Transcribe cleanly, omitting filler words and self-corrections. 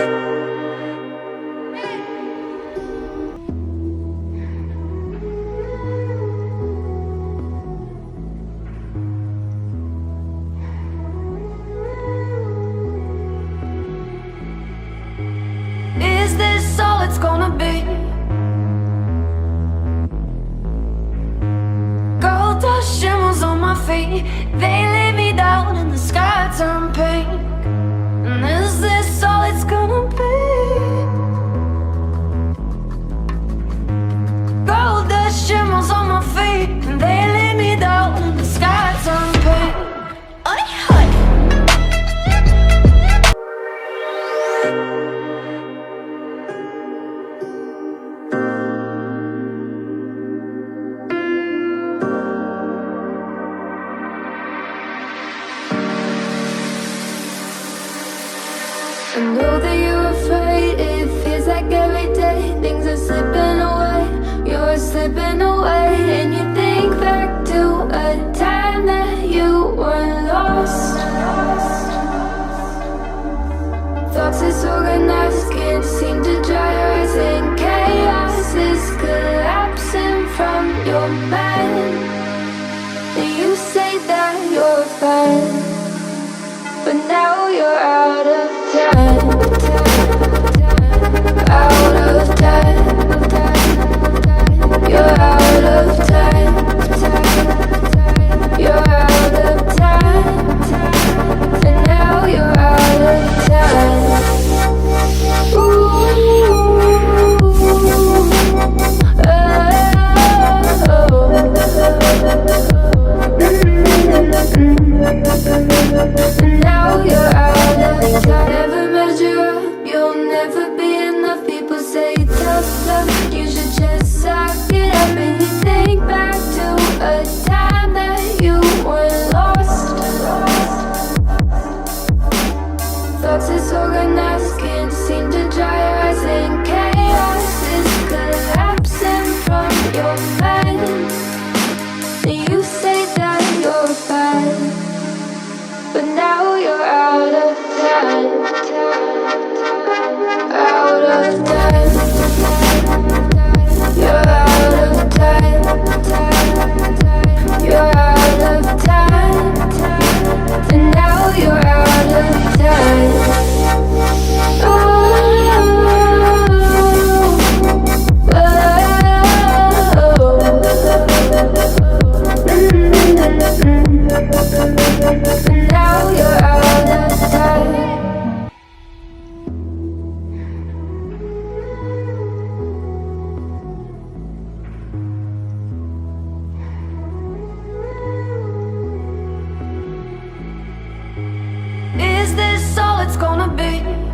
Is this all it's gonna be? Gold dust shimmers on my feet, they lay me down and the sky turned pink. And is this all it's gonna be? Gold dust shimmers on my feet, and they lay me down and the sky turned pink. Oi, oi. I know that you're afraid, it feels like every day things are slipping away, you're slipping away. And you think back to a time that you were lost. Thoughts disorganized, can't seem to dry your eyes, and chaos is collapsing from your mind. And you say that you're fine, but now you're out of time, out of time. You're out of time, you're out of time, and now you're out of time. Now you're out of time. Never measure up, you'll never be enough. People say tough love, you should just suck it up. And you think back to a time that you were lost. Thoughts disorganized, can't seem to dry your eyes, and chaos is collapsing from your mind. And you say that you're fine, but now you're out of time, out of time. You're out of time, you're out of time, and now you're out of time. Now you're out of time. Is this all it's gonna be?